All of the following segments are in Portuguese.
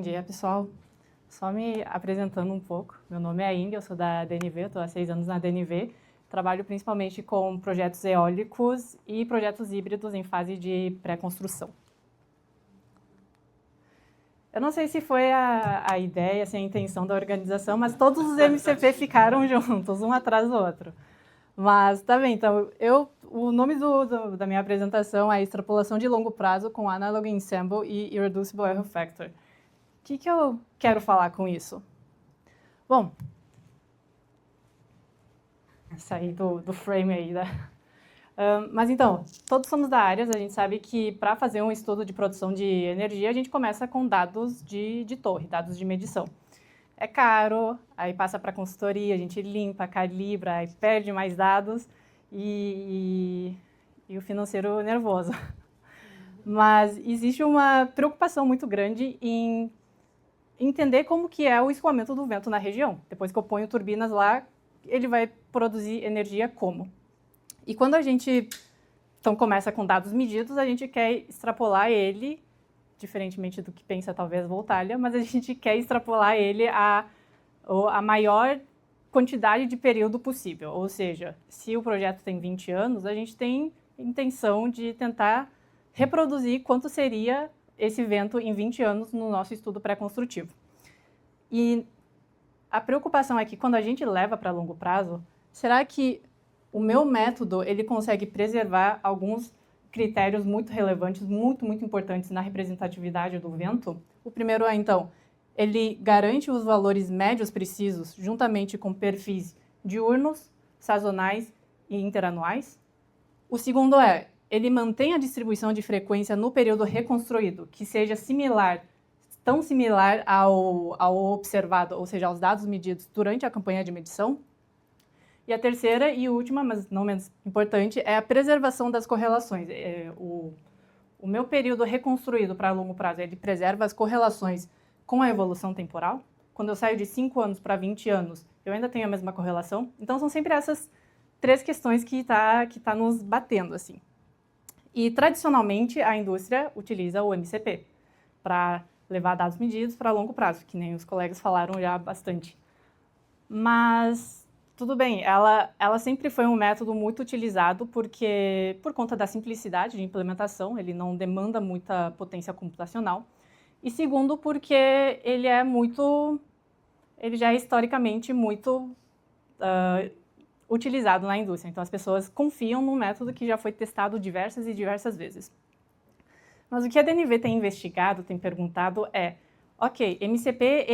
Bom dia, pessoal. Só me apresentando um pouco. Meu nome é Índia, eu sou da DNV, estou há 6 anos na DNV. Trabalho principalmente com projetos eólicos e projetos híbridos em fase de pré-construção. Eu não sei se foi a ideia, se a intenção da organização, mas todos os MCP ficaram juntos, um atrás do outro. Mas tá bem, então, o nome da minha apresentação é Extrapolação de Longo Prazo com Analog Ensemble e Irreducible Error Factor. O que eu quero falar com isso? Bom, sair do frame aí, mas então, todos somos da área, a gente sabe que para fazer um estudo de produção de energia, a gente começa com dados de torre, dados de medição. É caro, aí passa para a consultoria, a gente limpa, calibra, aí perde mais dados e o financeiro nervoso. Mas existe uma preocupação muito grande em entender como que é o escoamento do vento na região. Depois que eu ponho turbinas lá, ele vai produzir energia como? E quando a gente então começa com dados medidos, a gente quer extrapolar ele, diferentemente do que pensa talvez Voltalia, mas a gente quer extrapolar ele a maior quantidade de período possível. Ou seja, se o projeto tem 20 anos, a gente tem intenção de tentar reproduzir quanto seria esse vento em 20 anos no nosso estudo pré-construtivo. E a preocupação é que quando a gente leva para longo prazo, será que o meu método ele consegue preservar alguns critérios muito relevantes, muito importantes na representatividade do vento? O primeiro é, então, ele garante os valores médios precisos juntamente com perfis diurnos, sazonais e interanuais. O segundo é, ele mantém a distribuição de frequência no período reconstruído, que seja similar, tão similar ao observado, ou seja, aos dados medidos durante a campanha de medição. E a terceira e última, mas não menos importante, é a preservação das correlações. O meu período reconstruído para longo prazo, ele preserva as correlações com a evolução temporal. Quando eu saio de 5 anos para 20 anos, eu ainda tenho a mesma correlação. Então, são sempre essas 3 questões que tá nos batendo, assim. E, tradicionalmente, a indústria utiliza o MCP para levar dados medidos para longo prazo, que nem os colegas falaram já bastante. Mas, tudo bem, ela sempre foi um método muito utilizado por conta da simplicidade de implementação, ele não demanda muita potência computacional. E segundo, porque ele já é historicamente muito utilizado na indústria. Então, as pessoas confiam num método que já foi testado diversas e diversas vezes. Mas o que a DNV tem investigado, tem perguntado é, ok, MCP,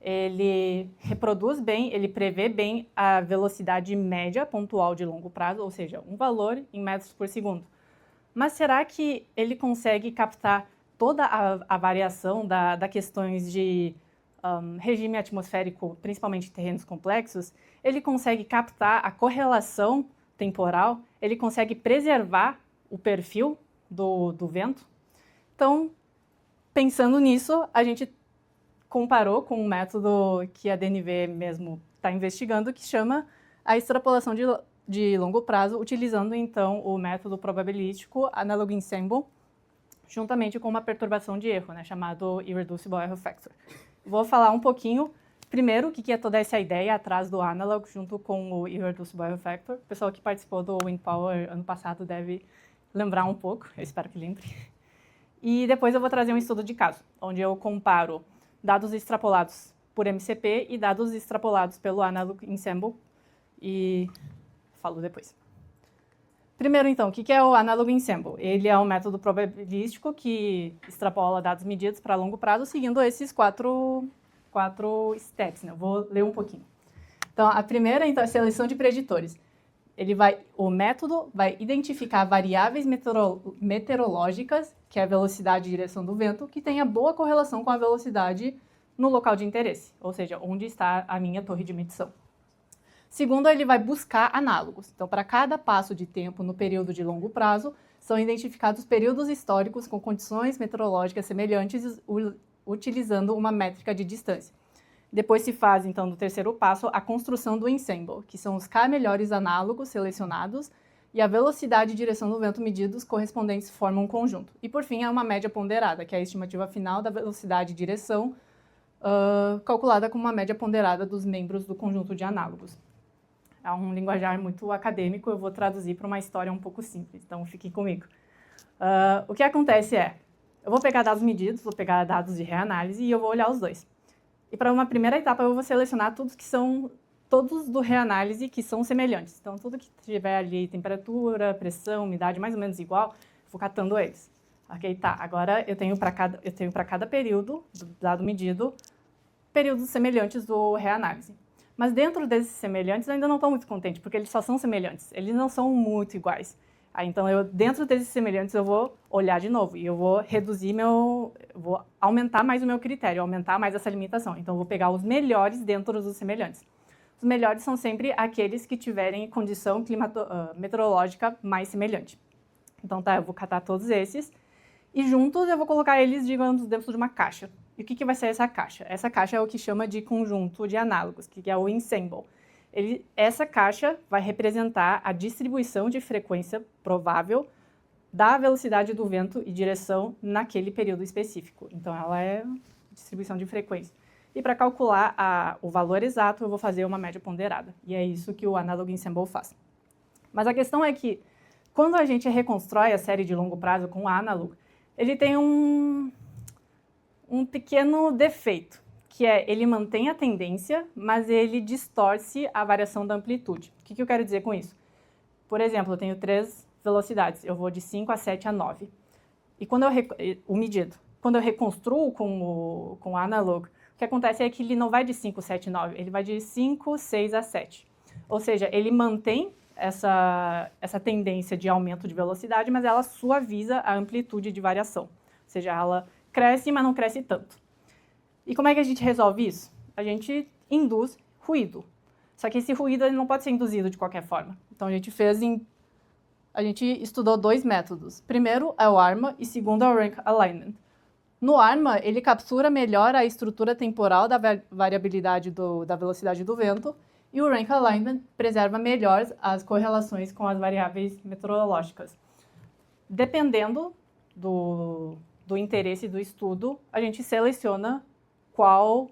ele reproduz bem, ele prevê bem a velocidade média pontual de longo prazo, ou seja, um valor em metros por segundo. Mas será que ele consegue captar toda a variação da questões de regime atmosférico, principalmente em terrenos complexos? Ele consegue captar a correlação temporal? Ele consegue preservar o perfil do vento? Então, pensando nisso, a gente comparou com um método que a DNV mesmo está investigando, que chama a extrapolação de longo prazo, utilizando, então, o método probabilístico Analog Ensemble, juntamente com uma perturbação de erro, né, chamado Irreducible Error Factor. Vou falar um pouquinho, primeiro, o que é toda essa ideia atrás do Analog, junto com o Irreducible Error Factor. O pessoal que participou do Wind Power ano passado deve lembrar um pouco, eu espero que lembre. E depois eu vou trazer um estudo de caso, onde eu comparo dados extrapolados por MCP e dados extrapolados pelo Analog Ensemble, e falo depois. Primeiro, então, o que é o Analog Ensemble? Ele é um método probabilístico que extrapola dados medidos para longo prazo, seguindo esses quatro steps, né? Eu vou ler um pouquinho. Então, a primeira então, é a seleção de preditores. O método vai identificar variáveis meteorológicas, que é a velocidade e direção do vento, que tenha boa correlação com a velocidade no local de interesse, ou seja, onde está a minha torre de medição. Segundo, ele vai buscar análogos. Então, para cada passo de tempo no período de longo prazo, são identificados períodos históricos com condições meteorológicas semelhantes, utilizando uma métrica de distância. Depois se faz, então, no terceiro passo, a construção do ensemble, que são os K melhores análogos selecionados, e a velocidade e direção do vento medidos correspondentes formam um conjunto. E, por fim, há uma média ponderada, que é a estimativa final da velocidade e direção, calculada como uma média ponderada dos membros do conjunto de análogos. É um linguajar muito acadêmico, eu vou traduzir para uma história um pouco simples, então fiquem comigo. O que acontece é, eu vou pegar dados medidos, vou pegar dados de reanálise e eu vou olhar os dois. E para uma primeira etapa eu vou selecionar todos do reanálise que são semelhantes. Então, tudo que tiver ali temperatura, pressão, umidade mais ou menos igual, vou catando eles. Ok, tá. Agora eu tenho para cada período do dado medido, períodos semelhantes do reanálise. Mas dentro desses semelhantes eu ainda não estou muito contente, porque eles só são semelhantes, eles não são muito iguais. Então, dentro desses semelhantes eu vou olhar de novo e eu vou vou aumentar mais o meu critério, aumentar mais essa limitação. Então, eu vou pegar os melhores dentro dos semelhantes. Os melhores são sempre aqueles que tiverem condição meteorológica mais semelhante. Então, tá, eu vou catar todos esses e juntos eu vou colocar eles, digamos, dentro de uma caixa. E o que vai ser essa caixa? Essa caixa é o que chama de conjunto de análogos, que é o ensemble. Essa caixa vai representar a distribuição de frequência provável da velocidade do vento e direção naquele período específico. Então, ela é distribuição de frequência. E para calcular o valor exato, eu vou fazer uma média ponderada. E é isso que o Analog Ensemble faz. Mas a questão é que, quando a gente reconstrói a série de longo prazo com o Analog, ele tem um pequeno defeito, que é ele mantém a tendência, mas ele distorce a variação da amplitude. O que eu quero dizer com isso? Por exemplo, eu tenho 3 velocidades, eu vou de 5 a 7 a 9. E o medido. Quando eu reconstruo com o Analog, o que acontece é que ele não vai de 5, 7, 9, ele vai de 5, 6 a 7. Ou seja, ele mantém essa tendência de aumento de velocidade, mas ela suaviza a amplitude de variação. Ou seja, ela cresce, mas não cresce tanto. E como é que a gente resolve isso? A gente induz ruído. Só que esse ruído ele não pode ser induzido de qualquer forma. Então, a gente estudou 2 métodos. Primeiro é o ARMA e segundo é o Rank Alignment. No ARMA, ele captura melhor a estrutura temporal da variabilidade da velocidade do vento e o Rank Alignment preserva melhor as correlações com as variáveis meteorológicas. Dependendo do interesse do estudo, a gente seleciona qual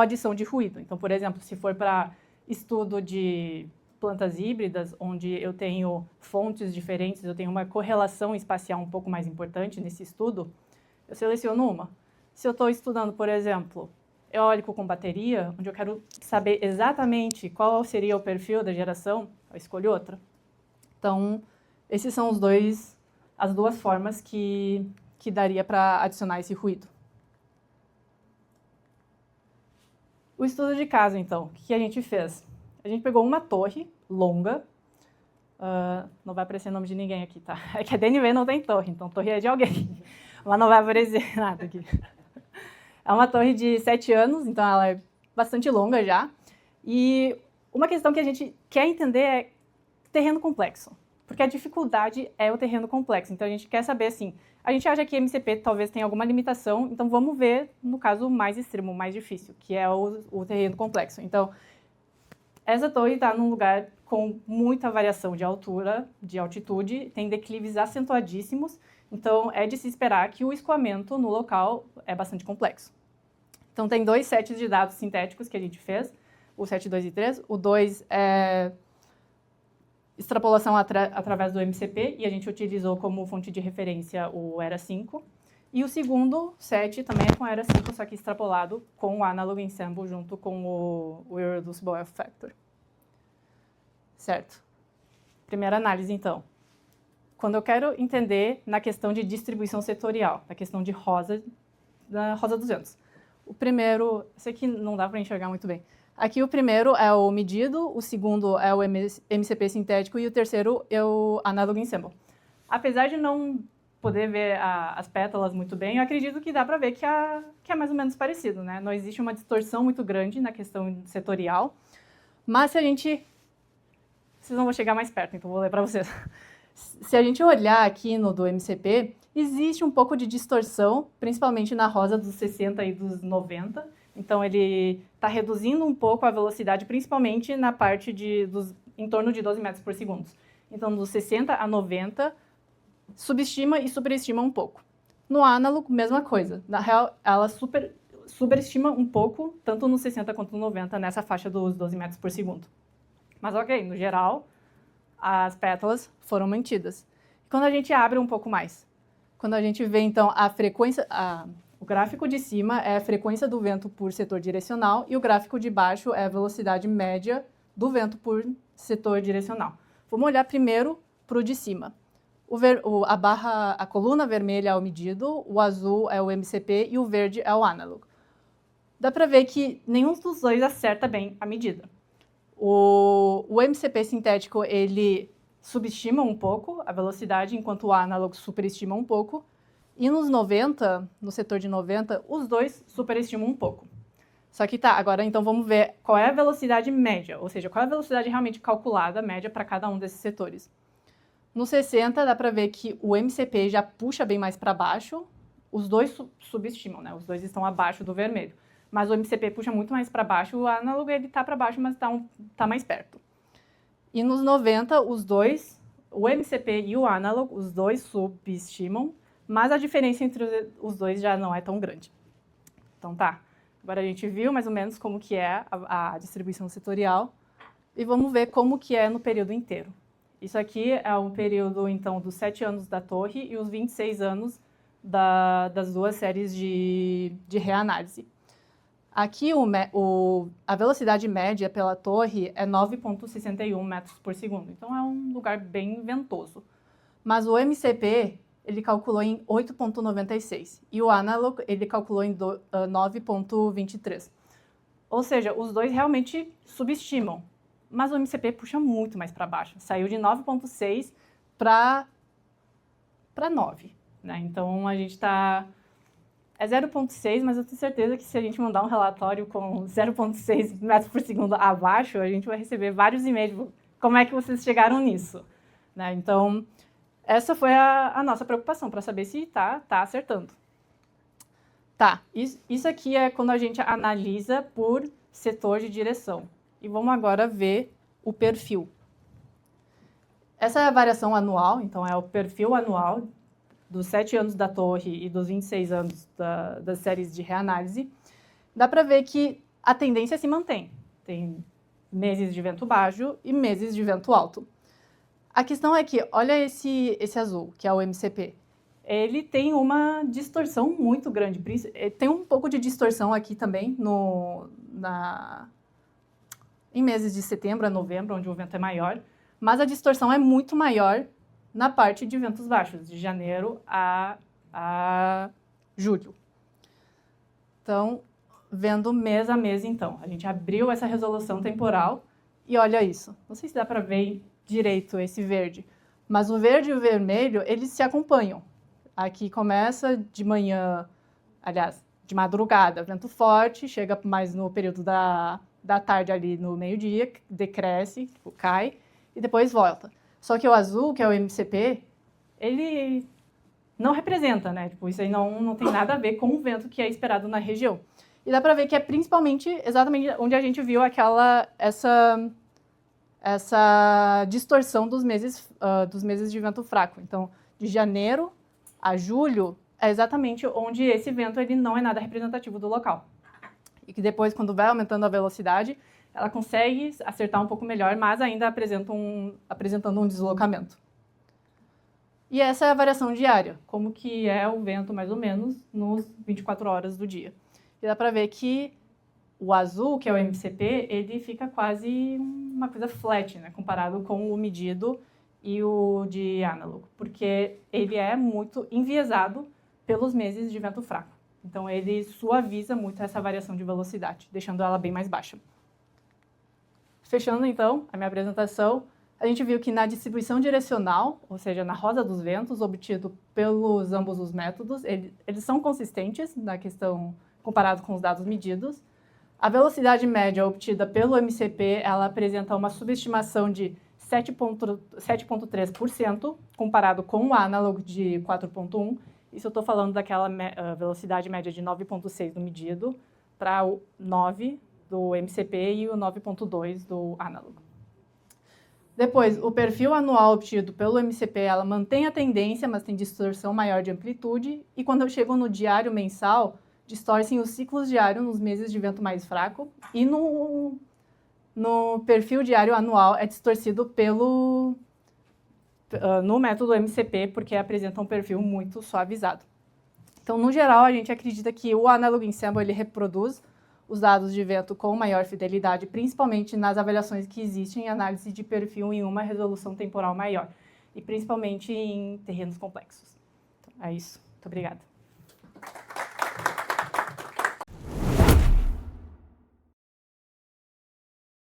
adição de ruído. Então, por exemplo, se for para estudo de plantas híbridas, onde eu tenho fontes diferentes, eu tenho uma correlação espacial um pouco mais importante nesse estudo, eu seleciono uma. Se eu estou estudando, por exemplo, eólico com bateria, onde eu quero saber exatamente qual seria o perfil da geração, eu escolho outra. Então, esses são as duas formas que daria para adicionar esse ruído. O estudo de caso, então, o que a gente fez? A gente pegou uma torre longa, não vai aparecer o nome de ninguém aqui, tá? É que a DNV não tem torre, então torre é de alguém. Mas não vai aparecer nada aqui. É uma torre de 7 anos, então ela é bastante longa já. E uma questão que a gente quer entender é terreno complexo. Porque a dificuldade é o terreno complexo. Então a gente quer saber, assim, a gente acha que MCP talvez tenha alguma limitação, então vamos ver no caso mais extremo, mais difícil, que é o terreno complexo. Então, essa torre está num lugar com muita variação de altura, de altitude, tem declives acentuadíssimos, então é de se esperar que o escoamento no local é bastante complexo. Então tem 2 sets de dados sintéticos que a gente fez, o set 2 e 3. O 2 é extrapolação através do MCP, e a gente utilizou como fonte de referência o ERA 5. E o segundo set também é com ERA 5, só que extrapolado com o Analog Ensemble junto com o Irreducible F Factor. Certo. Primeira análise, então. Quando eu quero entender na questão de distribuição setorial, na questão de da rosa dos ventos. O primeiro, esse aqui não dá para enxergar muito bem. Aqui o primeiro é o medido, o segundo é o MCP sintético e o terceiro é o Analog Ensemble. Apesar de não poder ver as pétalas muito bem, eu acredito que dá para ver que é mais ou menos parecido, né? Não existe uma distorção muito grande na questão setorial, mas se a gente... Vocês não vão chegar mais perto, então vou ler para vocês. Se a gente olhar aqui no do MCP, existe um pouco de distorção, principalmente na rosa dos 60 e dos 90. Então, ele está reduzindo um pouco a velocidade, principalmente na parte em torno de 12 metros por segundo. Então, dos 60 a 90, subestima e superestima um pouco. No análogo, mesma coisa. Na real, ela superestima um pouco, tanto no 60 quanto no 90, nessa faixa dos 12 metros por segundo. Mas ok, no geral, as pétalas foram mantidas. Quando a gente abre um pouco mais, quando a gente vê, então, a frequência... O gráfico de cima é a frequência do vento por setor direcional e o gráfico de baixo é a velocidade média do vento por setor direcional. Vamos olhar primeiro para o de cima. A coluna vermelha é o medido, o azul é o MCP e o verde é o análogo. Dá para ver que nenhum dos dois acerta bem a medida. O MCP sintético, ele subestima um pouco a velocidade, enquanto o análogo superestima um pouco. E nos 90, no setor de 90, os dois superestimam um pouco. Só que tá, agora então vamos ver qual é a velocidade média, ou seja, qual é a velocidade realmente calculada, média, para cada um desses setores. No 60, dá para ver que o MCP já puxa bem mais para baixo, os dois subestimam, né? Os dois estão abaixo do vermelho. Mas o MCP puxa muito mais para baixo, o análogo ele está para baixo, mas tá mais perto. E nos 90, os dois, o MCP e o análogo, os dois subestimam, mas a diferença entre os dois já não é tão grande. Então tá, agora a gente viu mais ou menos como que é a distribuição setorial e vamos ver como que é no período inteiro. Isso aqui é um período, então, dos 7 anos da torre e os 26 anos das duas séries de reanálise. Aqui a velocidade média pela torre é 9,61 metros por segundo, então é um lugar bem ventoso. Mas o MCP, ele calculou em 8,96 e o análogo ele calculou em 9,23. Ou seja, os dois realmente subestimam, mas o MCP puxa muito mais para baixo. Saiu de 9,6 para 9. Né? Então, a gente está... É 0,6, mas eu tenho certeza que se a gente mandar um relatório com 0,6 metros por segundo abaixo, a gente vai receber vários e-mails. Como é que vocês chegaram nisso? Né? Então, essa foi a nossa preocupação, para saber se tá acertando. Tá, isso aqui é quando a gente analisa por setor de direção. E vamos agora ver o perfil. Essa é a variação anual, então é o perfil anual dos 7 anos da torre e dos 26 anos das séries de reanálise. Dá para ver que a tendência se mantém. Tem meses de vento baixo e meses de vento alto. A questão é que, olha esse azul, que é o MCP. Ele tem uma distorção muito grande. Tem um pouco de distorção aqui também em meses de setembro a novembro, onde o vento é maior, mas a distorção é muito maior na parte de ventos baixos, de janeiro a julho. Então, vendo mês a mês, então. A gente abriu essa resolução temporal e olha isso. Não sei se dá para ver direito esse verde, mas o verde e o vermelho, eles se acompanham. Aqui começa de manhã, aliás, de madrugada, vento forte, chega mais no período da tarde ali no meio-dia, decresce, cai, e depois volta. Só que o azul, que é o MCP, ele não representa, né? Tipo, isso aí não tem nada a ver com o vento que é esperado na região. E dá para ver que é principalmente, exatamente onde a gente viu essa distorção dos meses de vento fraco. Então, de janeiro a julho é exatamente onde esse vento ele não é nada representativo do local. E que depois, quando vai aumentando a velocidade, ela consegue acertar um pouco melhor, mas ainda apresentando um deslocamento. E essa é a variação diária, como que é o vento, mais ou menos, nos 24 horas do dia. E dá para ver que o azul, que é o MCP, ele fica quase uma coisa flat, né, comparado com o medido e o de análogo, porque ele é muito enviesado pelos meses de vento fraco. Então, ele suaviza muito essa variação de velocidade, deixando ela bem mais baixa. Fechando, então, a minha apresentação, a gente viu que na distribuição direcional, ou seja, na roda dos ventos, obtido pelos ambos os métodos, eles são consistentes na questão comparado com os dados medidos. A velocidade média obtida pelo MCP, ela apresenta uma subestimação de 7,3%, comparado com o análogo de 4,1%. Isso eu estou falando daquela velocidade média de 9,6 do medido para o 9 do MCP e o 9,2 do análogo. Depois, o perfil anual obtido pelo MCP, ela mantém a tendência, mas tem distorção maior de amplitude. E quando eu chego no diário mensal, distorcem os ciclos diários nos meses de vento mais fraco. E no perfil diário anual é distorcido no método MCP, porque apresenta um perfil muito suavizado. Então, no geral, a gente acredita que o Analog Ensemble ele reproduz os dados de vento com maior fidelidade, principalmente nas avaliações que existem em análise de perfil em uma resolução temporal maior, e principalmente em terrenos complexos. Então, é isso. Muito obrigada.